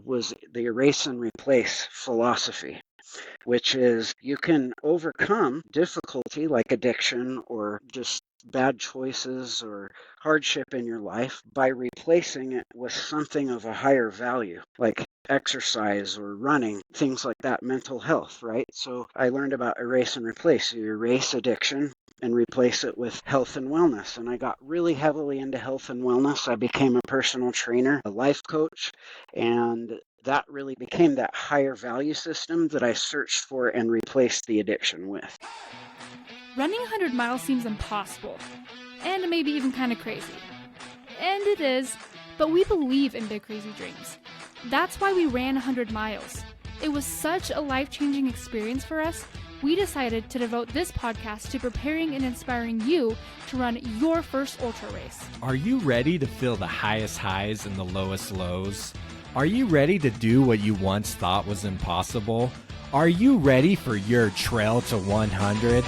was the erase and replace philosophy, which is you can overcome difficulty like addiction or just bad choices or hardship in your life by replacing it with something of a higher value, like exercise or running, things like that, mental health, right? So I learned about erase and replace. You erase addiction and replace it with health and wellness. And I got really heavily into health and wellness. I became a personal trainer, a life coach, and that really became that higher value system that I searched for and replaced the addiction with. Running 100 miles seems impossible, and maybe even kind of crazy. And it is, but we believe in big crazy dreams. That's why we ran 100 miles. It was such a life-changing experience for us, we decided to devote this podcast to preparing and inspiring you to run your first ultra race. Are you ready to feel the highest highs and the lowest lows? Are you ready to do what you once thought was impossible? Are you ready for your trail to 100?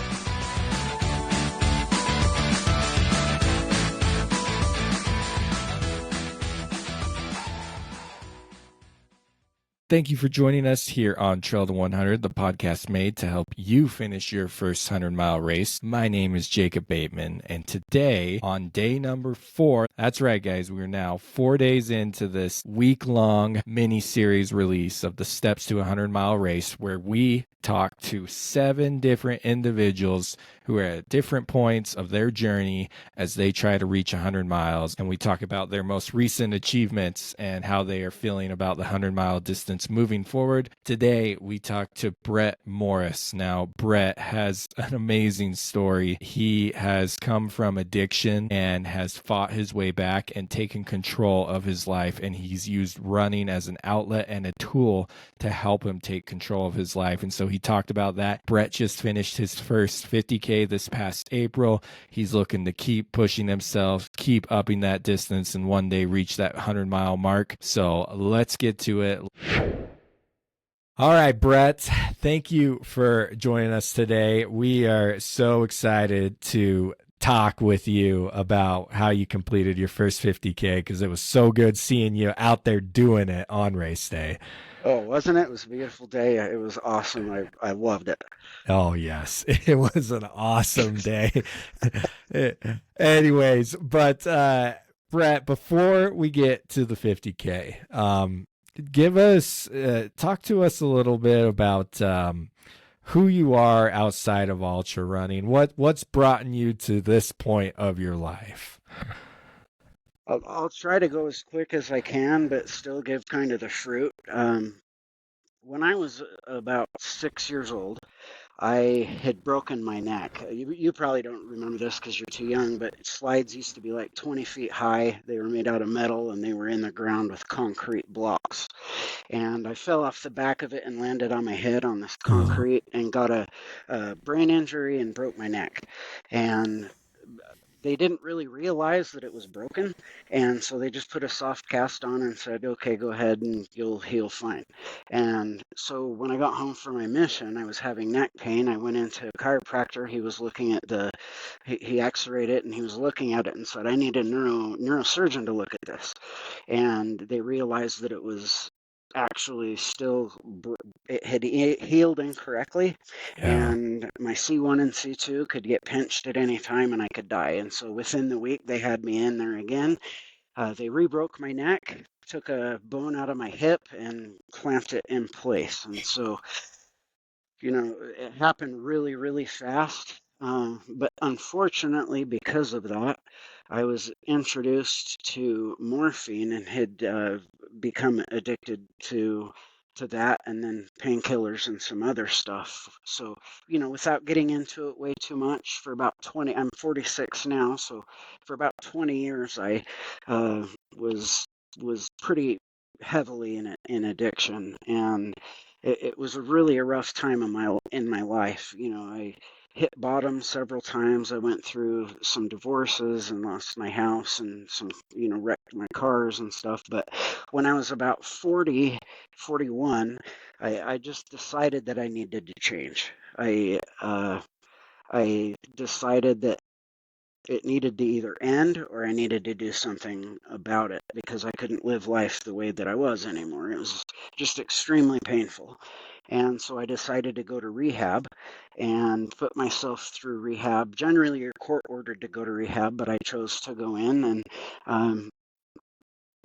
Thank you for joining us here on Trail to 100, the podcast made to help you finish your first 100-mile race. My name is Jacob Bateman, and today, on day number 4, that's right, guys, we're now 4 days into this week-long mini-series release of the Steps to a 100-Mile Race, where we talk to 7 different individuals who are at different points of their journey as they try to reach 100 miles. And we talk about their most recent achievements and how they are feeling about the 100-mile distance moving forward. Today, we talk to Brett Morris. Now, Brett has an amazing story. He has come from addiction and has fought his way back and taken control of his life. And he's used running as an outlet and a tool to help him take control of his life. And so he talked about that. Brett just finished his first 50K this past April. He's looking to keep pushing himself, keep upping that distance, and one day reach that 100-mile mark. So let's get to it. All right, Brett, thank you for joining us today. We are so excited to talk with you about how you completed your first 50K because it was so good seeing you out there doing it on race day. Oh, wasn't it? It was a beautiful day. It was awesome. I loved it. Oh, yes. It was an awesome day. Anyways, but Brett, before we get to the 50K, talk to us a little bit about who you are outside of ultra running. What's brought you to this point of your life? I'll try to go as quick as I can, but still give kind of the fruit. When I was about 6 years old, I had broken my neck. You probably don't remember this because you're too young, but slides used to be like 20 feet high. They were made out of metal and they were in the ground with concrete blocks. And I fell off the back of it and landed on my head on this concrete and got a brain injury and broke my neck. And they didn't really realize that it was broken, and so they just put a soft cast on and said, okay, go ahead and you'll heal fine. And so when I got home from my mission, I was having neck pain. I went into a chiropractor. He was looking at he x-rayed it, and he was looking at it and said, I need a neurosurgeon to look at this. And they realized that it was actually it had healed incorrectly, and my C1 and C2 could get pinched at any time and I could die. And so within the week they had me in there again. They re-broke my neck, took a bone out of my hip and clamped it in place. And so it happened really, really fast. But unfortunately, because of that, I was introduced to morphine and had become addicted to that, and then painkillers and some other stuff. So, without getting into it way too much, for about 20, I'm 46 now, so for about 20 years, I was pretty heavily in addiction, and it was really a rough time in my life. I hit bottom several times. I went through some divorces and lost my house and some, wrecked my cars and stuff. But when I was about 41, I just decided that I needed to change. I decided that it needed to either end or I needed to do something about it because I couldn't live life the way that I was anymore. It was just extremely painful. And so I decided to go to rehab and put myself through rehab. Generally, you're court ordered to go to rehab, but I chose to go in, and um,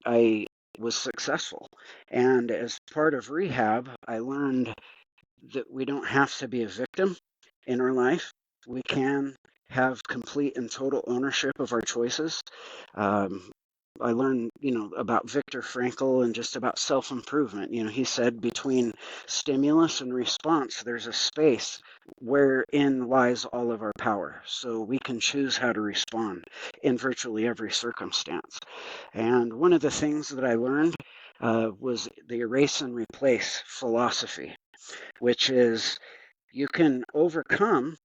I was successful. And as part of rehab, I learned that we don't have to be a victim in our life. We can have complete and total ownership of our choices. Um, I learned, about Viktor Frankl and just about self-improvement. He said between stimulus and response, there's a space wherein lies all of our power. So we can choose how to respond in virtually every circumstance. And one of the things that I learned was the erase and replace philosophy, which is you can overcome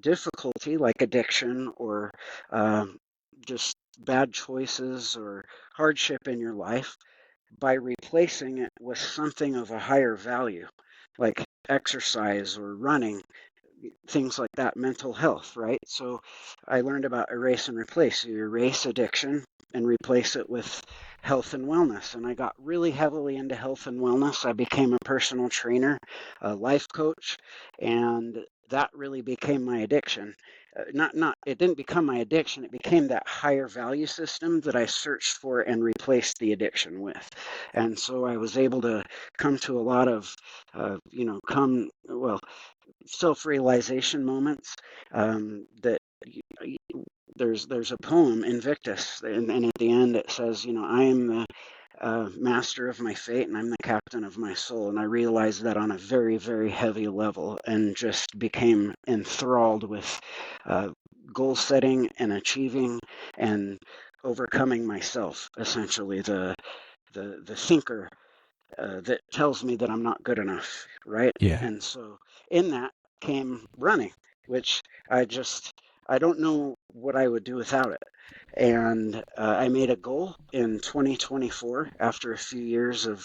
difficulty like addiction or um, just bad choices or hardship in your life by replacing it with something of a higher value, like exercise or running, things like that, mental health, right? So I learned about erase and replace. You erase addiction and replace it with health and wellness. And I got really heavily into health and wellness. I became a personal trainer, a life coach, and that really became my addiction. It didn't become my addiction. It became that higher value system that I searched for and replaced the addiction with. And so I was able to come to a lot of, self-realization moments, that there's a poem, Invictus, and at the end it says, I am the master of my fate and I'm the captain of my soul. And I realized that on a very, very heavy level and just became enthralled with goal setting and achieving and overcoming myself, essentially the thinker that tells me that I'm not good enough, right? Yeah. And so in that came running, which I don't know what I would do without it. And I made a goal in 2024 after a few years of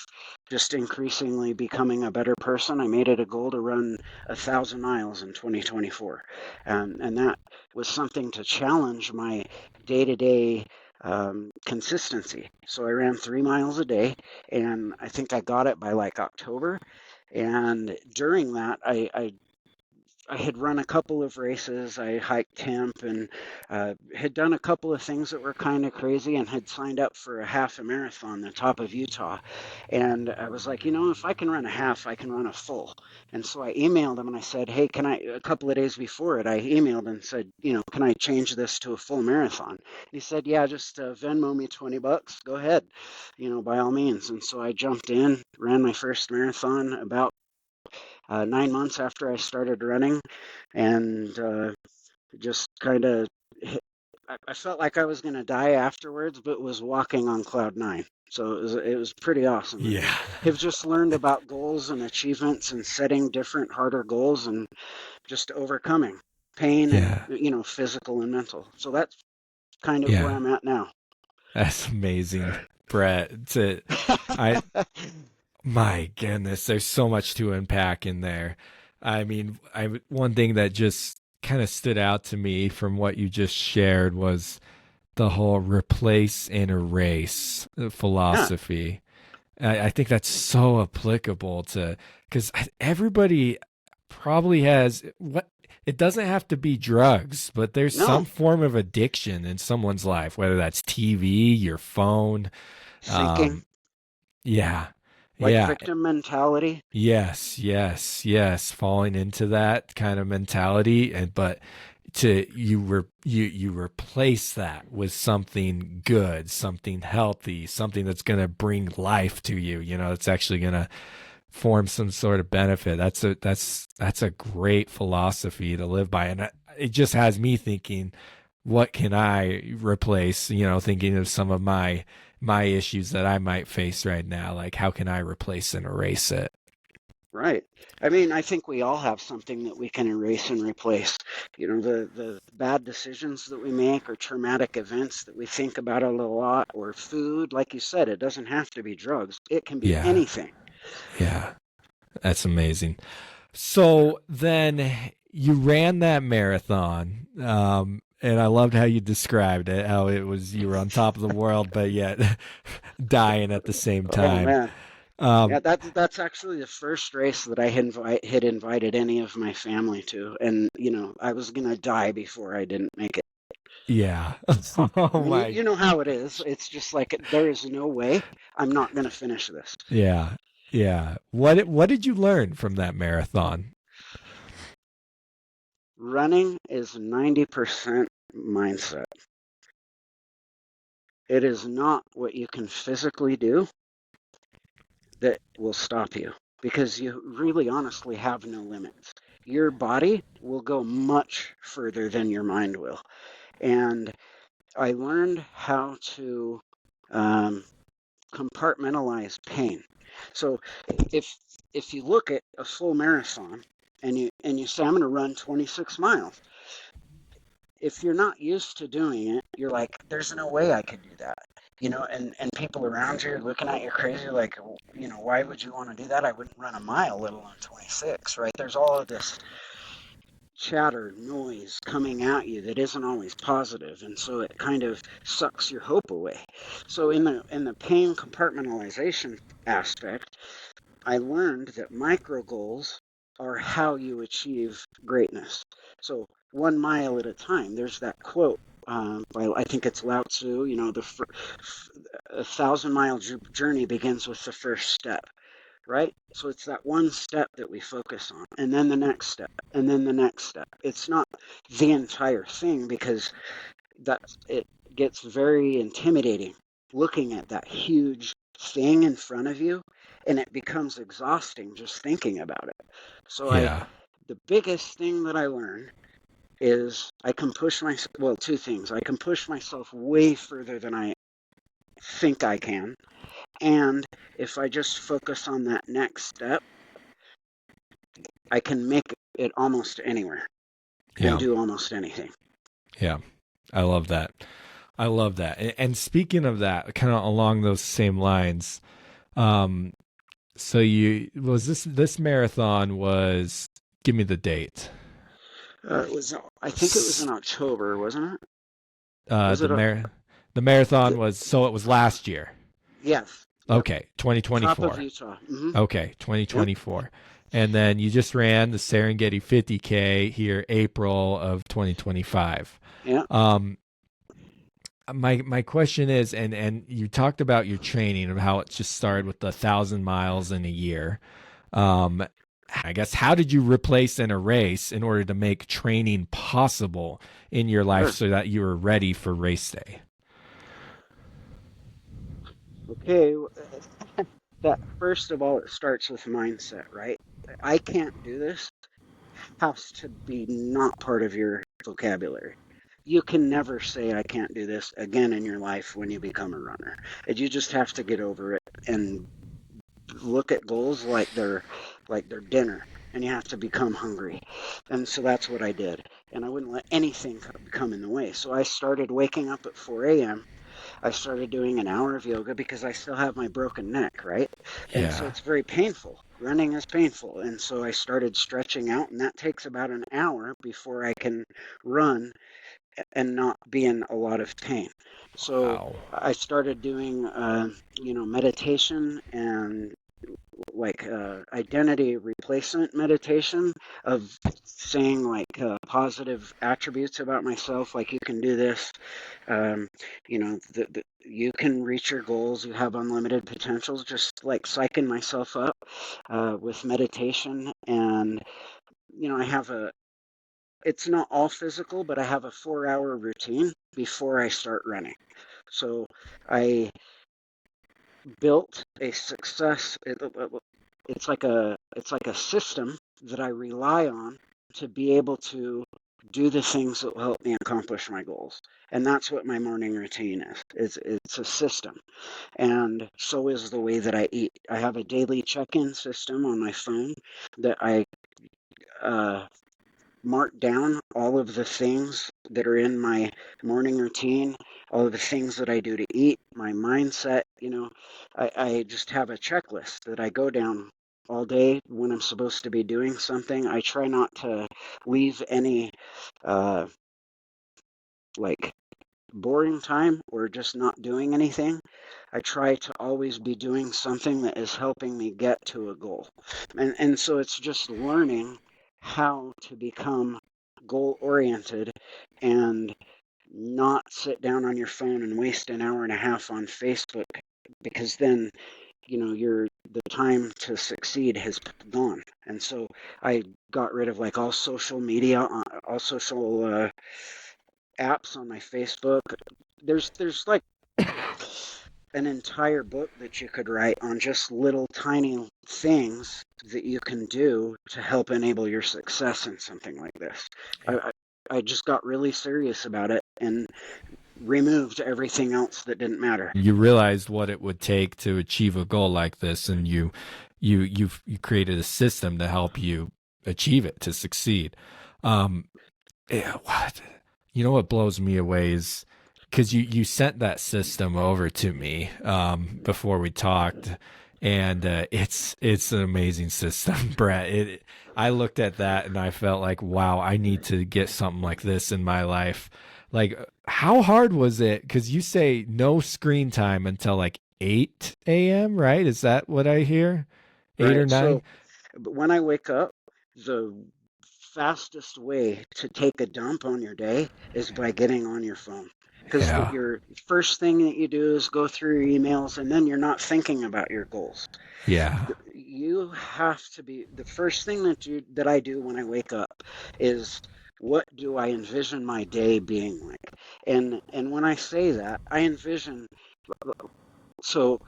just increasingly becoming a better person. I made it a goal to run 1,000 miles in 2024. And that was something to challenge my day-to-day consistency. So I ran 3 miles a day, and I think I got it by like October. And during that, I had run a couple of races. I hiked Temp and had done a couple of things that were kind of crazy and had signed up for a half a marathon, the top of Utah. And I was like, if I can run a half, I can run a full. And so I emailed him and I said, hey, a couple of days before it, I emailed and said, can I change this to a full marathon? He said, yeah, just Venmo me $20. Go ahead, by all means. And so I jumped in, ran my first marathon about 9 months after I started running, and just kind of, I felt like I was going to die afterwards, but was walking on cloud nine. So it was pretty awesome. And Yeah. have just learned about goals and achievements and setting different, harder goals and just overcoming pain and, Yeah. physical and mental. So that's kind of where Yeah. I'm at now. That's amazing, Brett. I My goodness, there's so much to unpack in there. I mean, one thing that just kind of stood out to me from what you just shared was the whole replace and erase Yeah, philosophy. I think that's so applicable to because everybody probably has what it doesn't have to be drugs, but there's some no, form of addiction in someone's life, whether that's TV, your phone. thinking Um, yeah, like yeah. victim mentality. Yes, yes, yes, falling into that kind of mentality but you replace that with something good, something healthy, something that's going to bring life to you, it's actually going to form some sort of benefit. That's a great philosophy to live by, and it just has me thinking, what can I replace, thinking of some of my issues that I might face right now, like how can I replace and erase it? Right. I mean, I think we all have something that we can erase and replace. The bad decisions that we make or traumatic events that we think about a lot or food, like you said, it doesn't have to be drugs. It can be Yeah, anything. yeah, that's amazing. So then you ran that marathon, and I loved how you described it, how it was you were on top of the world, but yet dying at the same Oh time. man. Um, Yeah, that's actually the first race that I had invited any of my family to, and I was gonna die before I didn't make it. yeah. I Oh mean, my. you know how it is. It's just like there is no way I'm not gonna finish this. Yeah. Yeah. What did you learn from that marathon? Running is 90% mindset. It is not what you can physically do that will stop you because you really honestly have no limits. Your body will go much further than your mind will. And I learned how to um, compartmentalize pain. So if if you look at a full marathon and you say I'm going to run 26 miles, if you're not used to doing it, you're like, there's no way I could do that. And people around you are looking at you crazy, like, why would you want to do that? I wouldn't run a mile, let alone 26, right? There's all of this chatter, noise coming at you that isn't always positive, and so it kind of sucks your hope away. So in the pain compartmentalization aspect, I learned that micro goals are how you achieve greatness. So 1 mile at a time. There's that quote by, I think it's Lao Tzu. A 1,000-mile journey begins with the first step, right? So it's that one step that we focus on, and then the next step, and then the next step. It's not the entire thing because it gets very intimidating looking at that huge thing in front of you, and it becomes exhausting just thinking about it. So Yeah. the biggest thing that I learned is I can push well, two things. I can push myself way further than I think I can, and if I just focus on that next step, I can make it almost anywhere and Yeah. do almost anything. Yeah. I love that. I love that. And speaking of that, kind of along those same lines, um, so you was this marathon was give me the date. I think it was in October, wasn't it? Uh, Was the it? mar the marathon The, was so it was last year. yes. Yep. Okay, Top of 2024. Utah. Okay, Yep. 2024. And then you just ran the Serengeti 50k here April of 2025. Yeah. Um my question is, and you talked about your training of how it just started with 1,000 miles in a year. Um I guess how did you replace and erase in order to make training possible in your life Sure. so that you were ready for race day? Okay. That first of all, it starts with mindset, right? I can't do this has to be not part of your vocabulary. You can never say I can't do this again in your life when you become a runner. And you just have to get over it and look at goals like they're dinner, and you have to become hungry. And so that's what I did. And I wouldn't let anything come in the way. So I started waking up at 4 a.m. I started doing an hour of yoga because I still have my broken neck, right? And so Yeah. it's very painful. Running is painful. And so I started stretching out, and that takes about an hour before I can run and not be in a lot of pain. So Wow. I started doing, meditation and like identity replacement meditation of saying like positive attributes about myself, like you can do this, you can reach your goals, you have unlimited potentials, just like psyching myself up with meditation. And I have it's not all physical, but I have a 4-hour routine before I start running. So I built a success. It's like a system that I rely on to be able to do the things that will help me accomplish my goals. And that's what my morning routine is. It's a system. And so is the way that I eat. I have a daily check-in system on my phone that I uh, mark down all of the things that are in my morning routine, all of the things that I do to eat, my mindset. I just have a checklist that I go down all day when I'm supposed to be doing something. I try not to leave any uh, like boring time or just not doing anything, I try to always be doing something that is helping me get to a goal. And so it's just learning how to become goal oriented and not sit down on your phone and waste an hour and a half on Facebook, because then the time to succeed has gone. And so I got rid of like all social media, all social apps on my Facebook. There's like an entire book that you could write on just little tiny things that you can do to help enable your success in something like this. Yeah. I just got really serious about it and removed everything else that didn't matter. You realized what it would take to achieve a goal like this, and you created a system to help you achieve it, to succeed. What what blows me away is because you sent that system over to me before we talked, and it's an amazing system, Brett. I looked at that and I felt like, wow, I need to get something like this in my life. Like, how hard was it? Because you say no screen time until like 8 a.m., right? Is that what I hear? 8 or Right. 9? So when I wake up, the fastest way to take a dump on your day is by getting on your phone. Because Yeah. your first thing that you do is go through your emails, and then you're not thinking about your goals. Yeah. You have to be the first thing that I do when I wake up is, what do I envision my day being like? And when I say that, I envision, so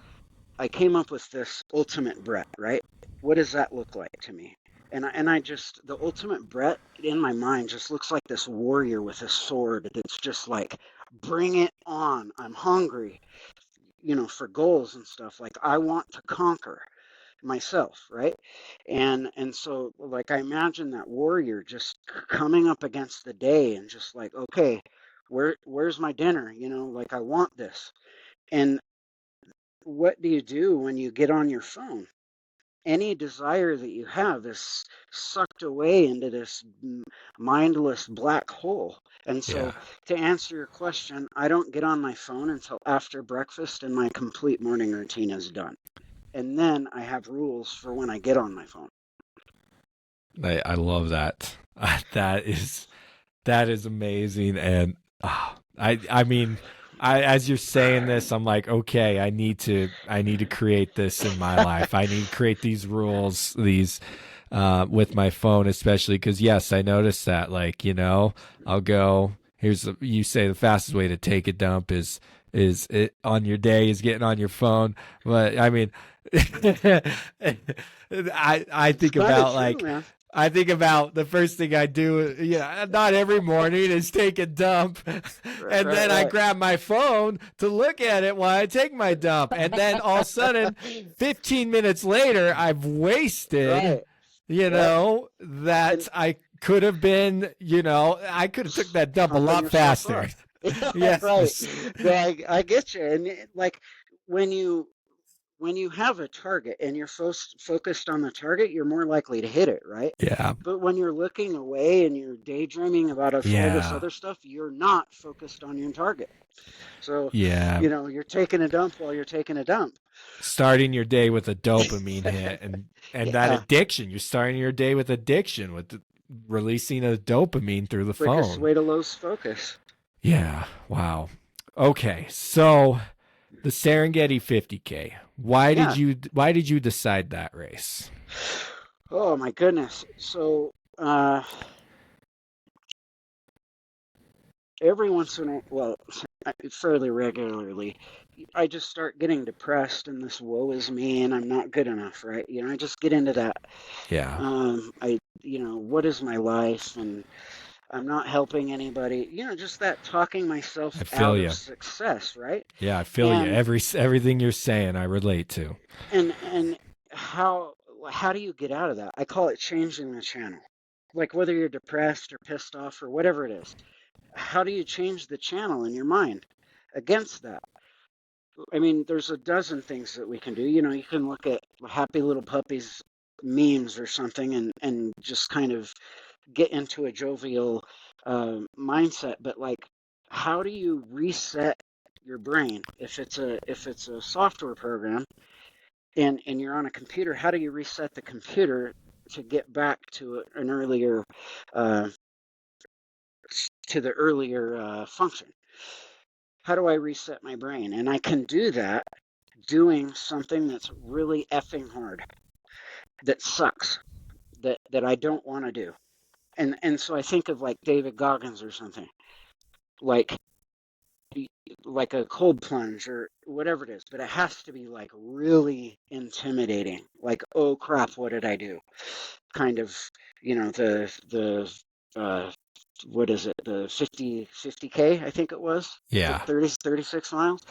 I came up with this ultimate Brett, right? What does that look like to me? And I just, the ultimate Brett in my mind just looks like this warrior with a sword that's just like, bring it on. I'm hungry, for goals and stuff. Like, I want to conquer myself, right? And so, like, I imagine that warrior just coming up against the day and just like, okay, where's my dinner? Like, I want this. And what do you do when you get on your phone? Any desire that you have is sucked away into this mindless black hole. And Yeah. so, to answer your question, I don't get on my phone until after breakfast and my complete morning routine is done. And then I have rules for when I get on my phone. I love that. That is amazing. And I mean, as you're saying this, I'm like, okay, I need to create this in my life. I need to create these rules, these with my phone, especially because yes, I noticed that. Like, I'll go. You say the fastest way to take a dump is it on your day is getting on your phone, but I mean, I think about like. Man. I think about the first thing I do, not every morning, is take a dump. And then I grab my phone to look at it while I take my dump. And then all of a sudden, 15 minutes later, I've wasted, that I could have been, I could have took that dump a lot faster. Yes. Right. Yeah, I get you. And like, when you have a target and you're focused on the target, you're more likely to hit it, right? Yeah. But when you're looking away and you're daydreaming about all this other stuff, you're not focused on your target. So, you're taking a dump while you're taking a dump. Starting your day with a dopamine hit and that addiction. You're starting your day with addiction, with releasing a dopamine through the phone. Quickest way to lose focus. Yeah. Wow. Okay. So the Serengeti 50k. Why did you decide that race? Oh my goodness. So every once in a while, fairly regularly, I just start getting depressed and this woe is me and I'm not good enough, right? I just get into that. Yeah. What is my life, and I'm not helping anybody. Just that talking myself out of success, right? Yeah, I feel you. Everything you're saying, I relate to. And how do you get out of that? I call it changing the channel. Like, whether you're depressed or pissed off or whatever it is, how do you change the channel in your mind against that? I mean, there's a dozen things that we can do. You can look at happy little puppies memes or something and just kind of get into a jovial mindset. But like, how do you reset your brain if it's a software program and you're on a computer? How do you reset the computer to get back to an earlier uh, to the earlier function? How do I reset my brain? And I can do that doing something that's really effing hard, that sucks, that I don't want to do. And so I think of like David Goggins or something, like like a cold plunge or whatever it is, but it has to be like really intimidating. Like, oh crap, what did I do? Kind of, the what is it? The 50k, I think it was. Yeah. 36 miles.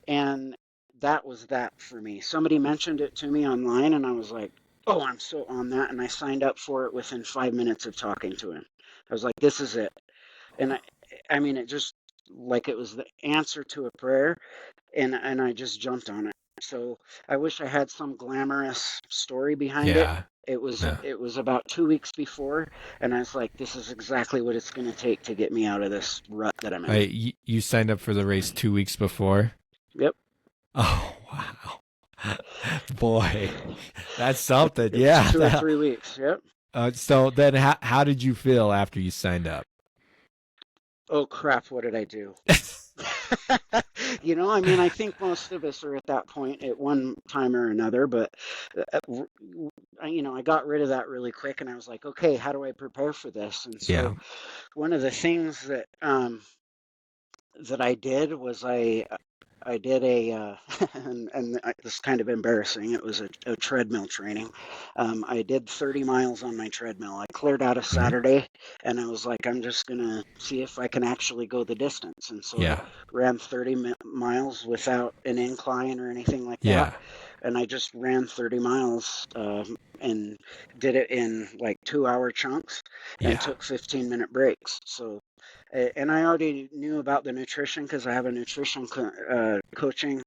And that was that for me. Somebody mentioned it to me online and I was like, "Oh, I'm so on that." And I signed up for it within 5 minutes of talking to him. I was like, "This is it." And I mean, it just like it was the answer to a prayer, and I just jumped on it. So I wish I had some glamorous story behind it. Yeah. It was No. it was about 2 weeks before, and I was like, this is exactly what it's going to take to get me out of this rut that I'm in. You signed up for the race 2 weeks before? Yep. Oh, wow. Boy, that's something. It was Yeah. 2 or 3 weeks. Yep. So then how did you feel after you signed up? Oh crap! What did I do? I mean, I think most of us are at that point at one time or another, but I got rid of that really quick, and I was like, okay, how do I prepare for this? And Yeah. so one of the things that I did was I did and this is kind of embarrassing. It was a treadmill training. I did 30 miles on my treadmill. I cleared out a Mhm. Saturday, and I was like, I'm just gonna see if I can actually go the distance. And so I Yeah. ran 30 miles without an incline or anything like that. Yeah. And I just ran 30 miles and did it in like 2 hour chunks and Yeah. took 15-minute breaks. So and I already knew about the nutrition because I have a nutrition coaching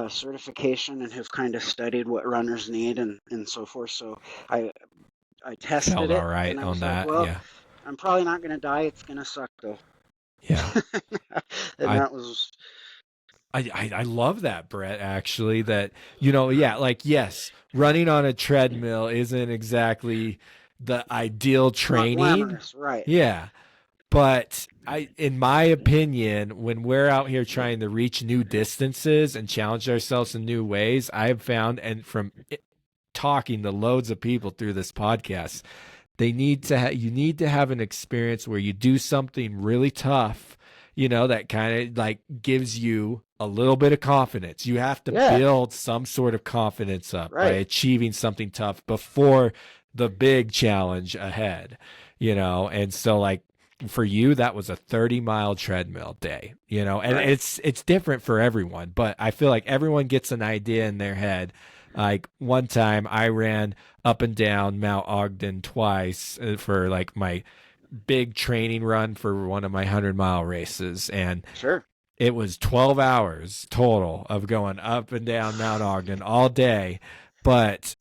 certification and have kind of studied what runners need and so forth. So I I Felt tested all it right and I on was like, that. well, Yeah. I'm probably not going to die. It's going to suck though. Yeah. And I that was I love that, Brett, actually, that, yeah, like, yes, running on a treadmill isn't exactly the ideal it's not training. glamorous, right? Yeah. But in my opinion, when we're out here trying to reach new distances and challenge ourselves in new ways, I have found, and from talking to loads of people through this podcast, you need to have an experience where you do something really tough, that kind of like gives you a little bit of confidence. You have to Yeah, build some sort of confidence up by right. achieving something tough before the big challenge ahead, and so like for you that was a 30-mile treadmill day, and Right. it's different for everyone, but I feel like everyone gets an idea in their head. Like one time I ran up and down Mount Ogden twice for like my big training run for one of my 100-mile races. And Sure. it was 12 hours total of going up and down Mount Ogden all day. But,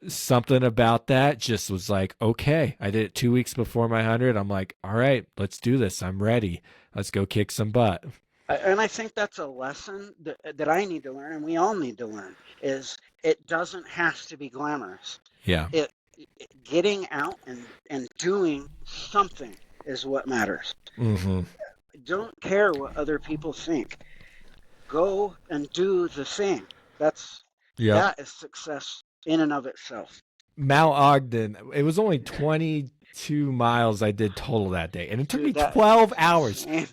something about that just was like, okay, I did it 2 weeks before my 100. I'm like, all right, let's do this. I'm ready. Let's go kick some butt. And I think that's a lesson that I need to learn, and we all need to learn, is it doesn't have to be glamorous. Yeah. It, Getting out and doing something is what matters. Mm-hmm. Don't care what other people think. Go and do the thing. Yep. That is success in and of itself. Mount Ogden, it was only 22 miles I did total that day. And it took me Dude, that 12 hours. insane.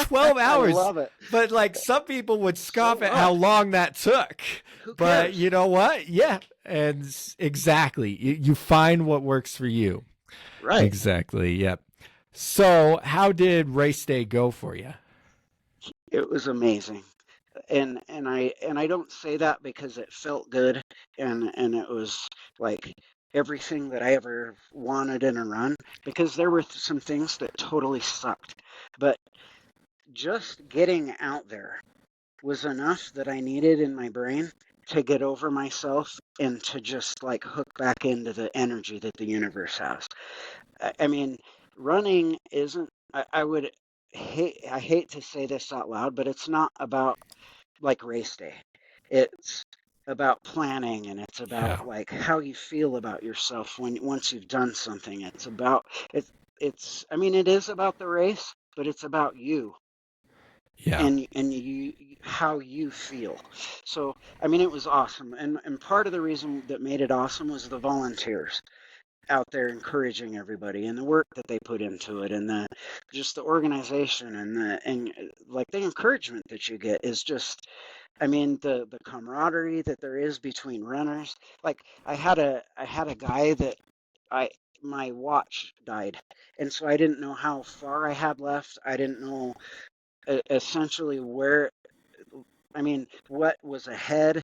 12 I hours. love it. But like some people would scoff So at how what? long that took. Who But cares? you know what? Yeah. And exactly. You find what works for you. Right. Exactly. Yep. So, how did race day go for you? It was amazing. And I don't say that because it felt good and it was like everything that I ever wanted in a run, because there were some things that totally sucked. But just getting out there was enough that I needed in my brain to get over myself and to just like hook back into the energy that the universe has. I mean, running isn't, I would hate to say this out loud, but it's not about like race day. It's about planning, and it's Yeah. about like how you feel about yourself when once you've done something. It's I mean it is about the race, but it's about you Yeah. and you how you feel. So I mean it was awesome, and part of the reason that made it awesome was the volunteers out there encouraging everybody and the work that they put into it, and the just the organization and like the encouragement that you get is just, I mean, the camaraderie that there is between runners. Like I had a guy that I my watch died, and so I didn't know how far I had left. I didn't know essentially where, I mean, what was ahead.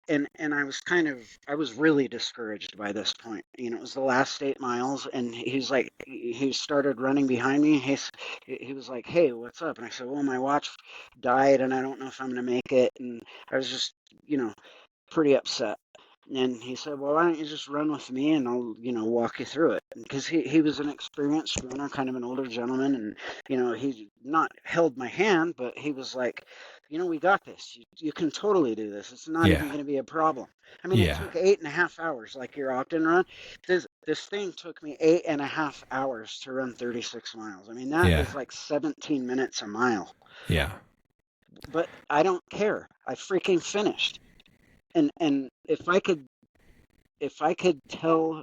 And I was really discouraged by this point. You know, it was the last 8 miles, and he started running behind me. He was like, "Hey, what's up?" And I said, "Well, my watch died, and I don't know if I'm going to make it." And I was just, you know, pretty upset. And he said, "Well, why don't you just run with me and I'll, walk you through it." Because he was an experienced runner, kind of an older gentleman. And, he not held my hand, but he was like, "We got this. You can totally do this. It's not even Yeah. going to be a problem." I mean, it Yeah. took 8.5 hours, like your Ogden run. This thing took me 8.5 hours to run 36 miles. I mean, that Yeah. is like 17 minutes a mile. Yeah. But I don't care. I freaking finished. And if I could tell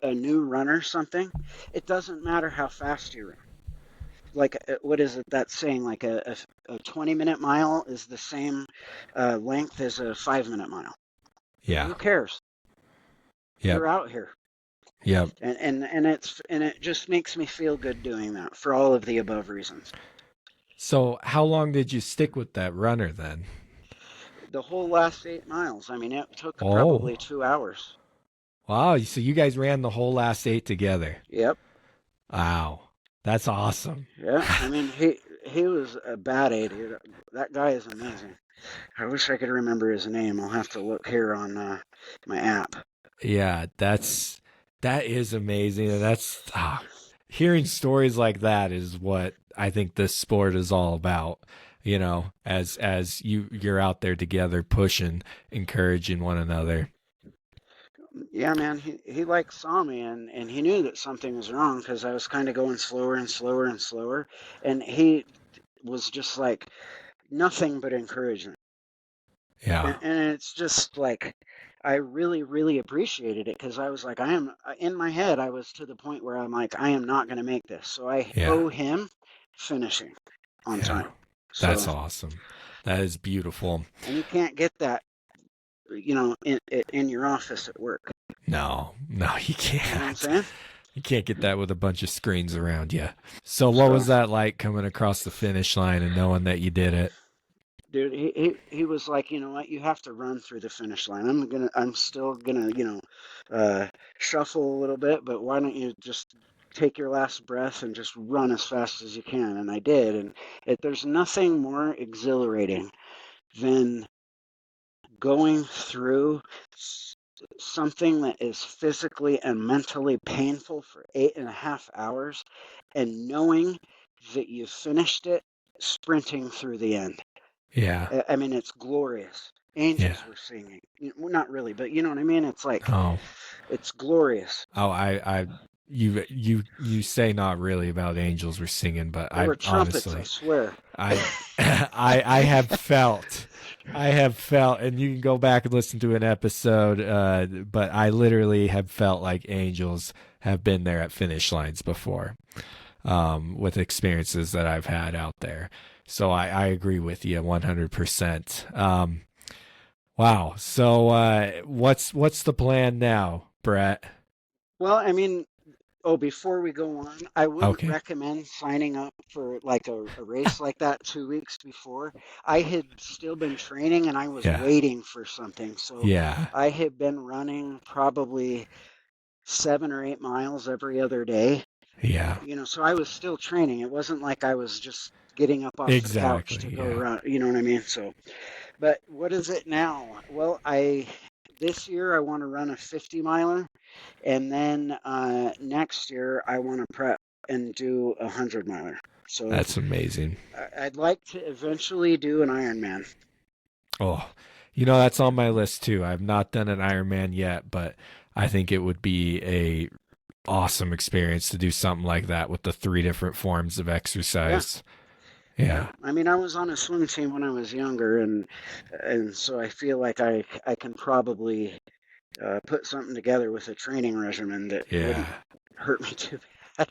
a new runner something, it doesn't matter how fast you run. Like, what is it that's saying? Like a 20-minute mile is the same length as a 5-minute mile. Yeah. Who cares? Yep. You're out here, Yep. and it just makes me feel good doing that for all of the above reasons. So how long did you stick with that runner then? The whole last 8 miles. I mean, it took Oh, probably 2 hours. wow. So you guys ran the whole last 8 together. Yep. Wow. That's awesome. Yeah. I mean, he was a bad 80. That guy is amazing. I wish I could remember his name. I'll have to look here on my app. Yeah, that is amazing. And hearing stories like that is what I think this sport is all about. As you're out there together pushing, encouraging one another. Yeah, man, he like saw me, and he knew that something was wrong because I was kind of going slower and slower and slower, and he was just like nothing but encouragement. Yeah. And it's just like I really, really appreciated it because I was like, I am in my head. I was to the point where I'm like, I am not going to make this, so I Yeah. owe him finishing on Yeah. time. That's So, awesome. That is beautiful. and you can't get that, in your office at work. No, you You know what I'm can't. saying? You can't get that with a bunch of screens around you. So what So, was that like coming across the finish line and knowing that you did it? dude, he was like, you know what, you have to run through the finish line. I'm still gonna, shuffle a little bit, but why don't you just take your last breath and just run as fast as you can? And I did, and there's nothing more exhilarating than going through something that is physically and mentally painful for 8.5 hours and knowing that you finished it sprinting through the end. Yeah. I mean, it's glorious. Yeah. Angels were singing. Well, not really, but you know what I mean? It's like, Oh. it's glorious. Oh, you say not really about angels were singing, but There I were trumpets, I honestly, swear. I, I have felt, and you can go back and listen to an episode, but I literally have felt like angels have been there at finish lines before, with experiences that I've had out there. So I agree with you 100%. Wow. So, what's the plan now, Brett? Well, I mean, oh, before we go on, I wouldn't Okay. recommend signing up for like a race like that 2 weeks before. I had still been training and I was Yeah. waiting for something. So Yeah. I had been running probably 7 or 8 miles every other day. Yeah. So I was still training. It wasn't like I was just getting up off the couch to Exactly. go Yeah. run. You know what I mean? So, but what is it now? Well, this year I want to run a 50 miler, and then next year I want to prep and do a 100 miler. So That's amazing. I'd like to eventually do an Ironman. Oh, that's on my list too. I've not done an Ironman yet, but I think it would be a awesome experience to do something like that with the three different forms of Yeah, exercise. yeah. Yeah. I mean, I was on a swim team when I was younger, and so I feel like I can probably put something together with a training regimen that wouldn't Yeah. hurt me too bad.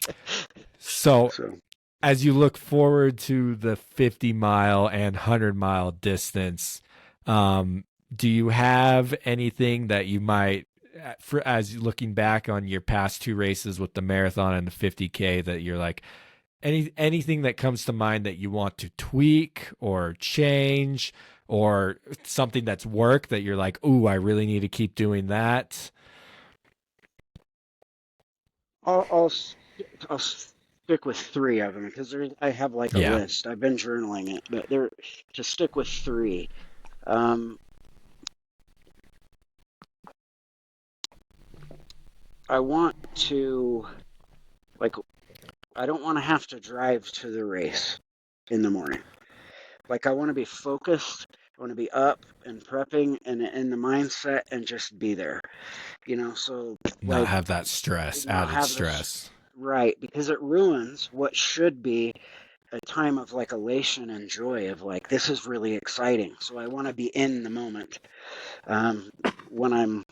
So So, as you look forward to the 50-mile and 100-mile distance, um, do you have anything that you might, as you looking back on your past two races with the marathon and the 50K, that you're like, anything that comes to mind that you want to tweak or change, or something that's worked that you're like, ooh, I really need to keep doing that? I'll I'll, s- I'll stick with three of them because I have like a Yeah. list. I've been journaling it, but there to stick with three. Um, I want to like I don't want to have to drive to the race in the morning. Like I want to be focused. I want to be up and prepping and in the mindset and just be there. So Not like have that stress, not added have this stress. right because it ruins what should be a time of like elation and joy of like this is really exciting. So I want to be in the moment um, when I'm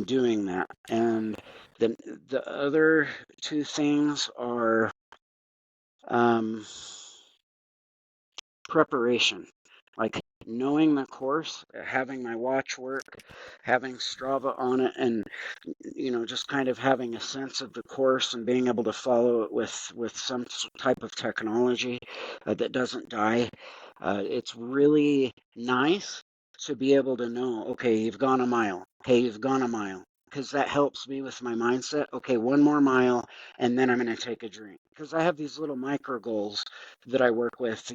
doing that. And then the other two things are um, preparation, like knowing the course, having my watch work, having Strava on it, and just kind of having a sense of the course and being able to follow it with some type of technology that doesn't die. It's really nice to be able to know, okay, you've gone a mile. Okay, you've gone a mile. Because that helps me with my mindset. Okay, one more mile, and then I'm going to take a drink. Because I have these little micro goals that I work with,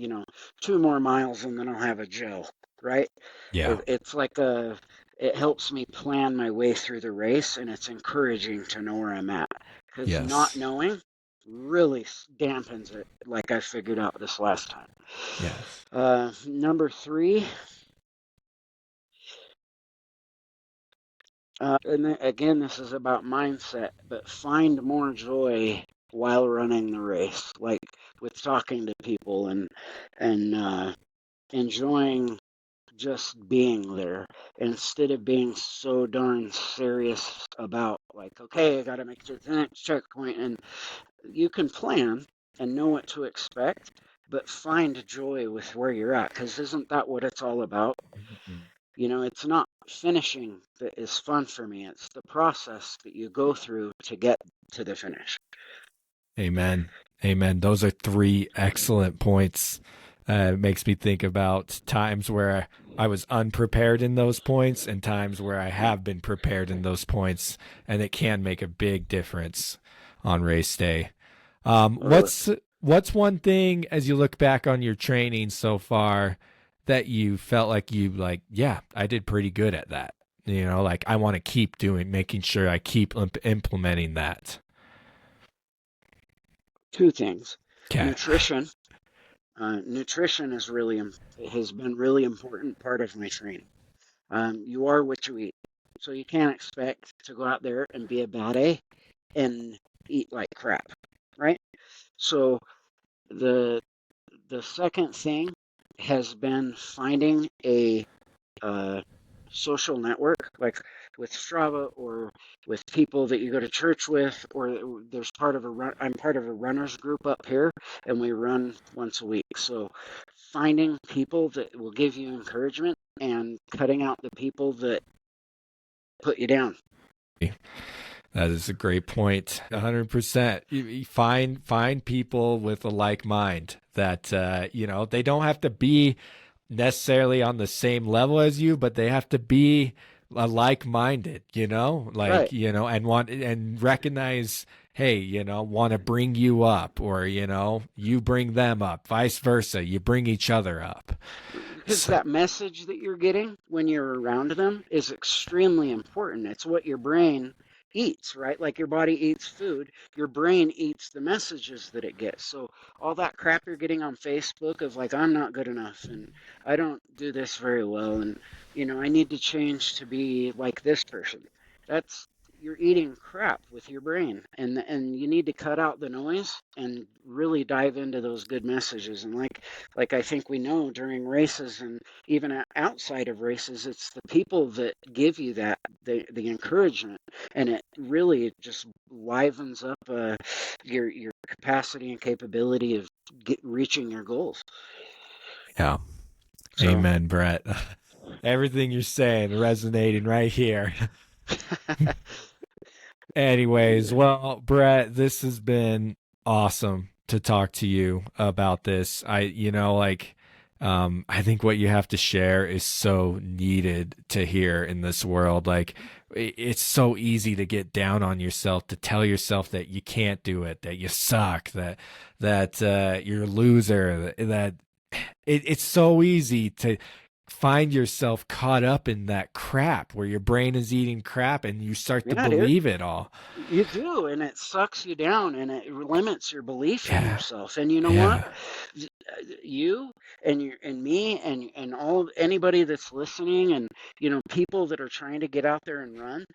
two more miles, and then I'll have a Joe, right? Yeah. It's like it helps me plan my way through the race, and it's encouraging to know where I'm at. Because not Yes. knowing really dampens it, like I figured out this last time. Yes. Number three, and again, this is about mindset, but find more joy while running the race, like with talking to people and enjoying just being there instead of being so darn serious about like, okay, I got to make it to the next checkpoint. And you can plan and know what to expect, but find joy with where you're at, because isn't that what it's all about? Mhm. It's not finishing that is fun for me. It's the process that you go through to get to the finish. Amen. Amen. Those are three excellent points. It makes me think about times where I was unprepared in those points and times where I have been prepared in those points, and it can make a big difference on race day. Or What's one thing as you look back on your training so far that you felt like yeah, I did pretty good at that. Like I want to keep making sure I keep implementing that. two things. Okay. Nutrition. Nutrition has been really important part of my training. You are what you eat. So you can't expect to go out there and be a bad A and eat like crap, right? So the the second thing has been finding a uh, social network, like with Strava or with people that you go to church with, or there's part of a run. I'm part of a runners group up here, and we run once a week. So finding people that will give you encouragement and cutting out the people that put you down. That is a great point. 100%. You find people with a like mind that they don't have to be necessarily on the same level as you, but they have to be like-minded, Right. and want and recognize, hey, want to bring you up, or you bring them up, vice versa. You bring each other up. Because So, that message that you're getting when you're around them is extremely important. It's what your brain eats, right? Like your body eats food, your brain eats the messages that it gets. So all that crap you're getting on Facebook of like, I'm not good enough and I don't do this very well and, I need to change to be like this person. That's you're eating crap with your brain, and you need to cut out the noise and really dive into those good messages. And like I think we know during races and even outside of races, it's the people that give you that the encouragement, and it really just livens up your capacity and capability of reaching your goals. Yeah. So, Amen, Brett. Everything you're saying resonating right here. Anyways, well, Brett, this has been awesome to talk to you about this. I think what you have to share is so needed to hear in this world. Like, it's so easy to get down on yourself, to tell yourself that you can't do it, that you suck, that you're a loser, that it's so easy to find yourself caught up in that crap where your brain is eating crap and you start to yeah, dude. believe it all. You do, and it sucks you down, and it limits your belief in Yeah. yourself. And you know Yeah. what? You and me and all anybody that's listening, and people that are trying to get out there and run.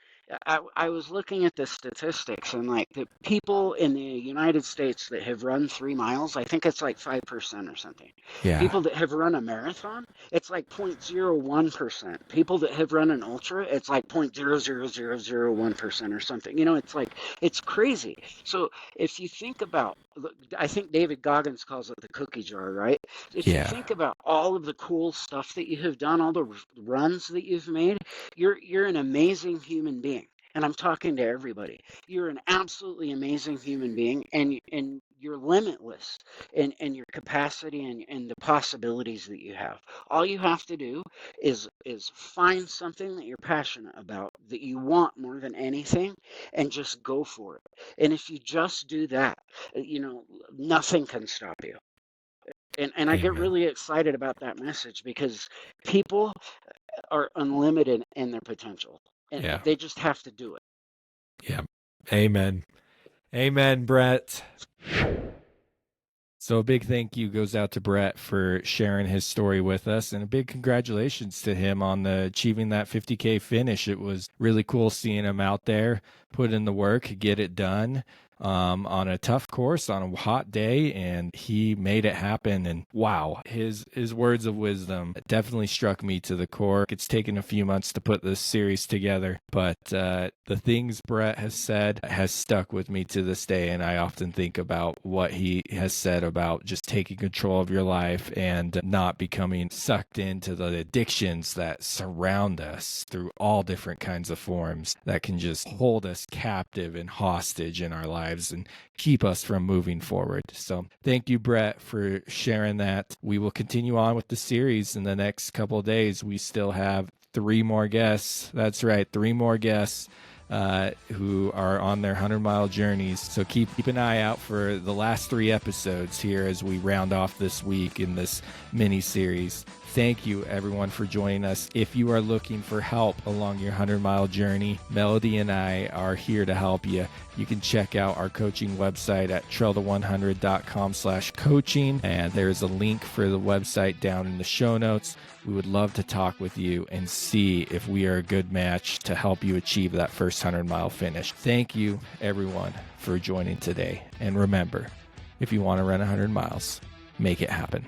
I was looking at the statistics, and like the people in the United States that have run 3 miles, I think it's like 5% or something. Yeah. People that have run a marathon, it's like 0.01%. People that have run an ultra, it's like 0.00001% or something. It's crazy. So if you think about, I think David Goggins calls it the cookie jar, right? If you Yeah. think about all of the cool stuff that you have done, all the runs that you've made, you're an amazing human being. And I'm talking to everybody. You're an absolutely amazing human being, and you're limitless in your capacity and the possibilities that you have. All you have to do is find something that you're passionate about, that you want more than anything, and just go for it. And if you just do that, nothing can stop you. And I get Amen. really excited about that message because people are unlimited in their potential, and Yeah. they just have to do it. Yeah. Amen. Amen, Brett. So a big thank you goes out to Brett for sharing his story with us, and a big congratulations to him on achieving that 50K finish. It was really cool seeing him out there, put in the work, get it done on a tough course on a hot day, and he made it happen. And wow, his words of wisdom definitely struck me to the core. It's taken a few months to put this series together, but the things Brett has said has stuck with me to this day, and I often think about what he has said about just taking control of your life and not becoming sucked into the addictions that surround us through all different kinds of forms that can just hold us captive and hostage in our lives and keep us from moving forward. So thank you, Brett, for sharing that. We will continue on with the series in the next couple of days. We still have 3 more guests. That's right, 3 more guests who are on their 100-mile journeys. So keep an eye out for the last 3 episodes here as we round off this week in this mini-series. Thank you, everyone, for joining us. If you are looking for help along your 100-mile journey, Melody and I are here to help you. You can check out our coaching website at trailto100.com/coaching, and there's a link for the website down in the show notes. We would love to talk with you and see if we are a good match to help you achieve that first 100-mile finish. Thank you, everyone, for joining today. And remember, if you want to run 100 miles, make it happen.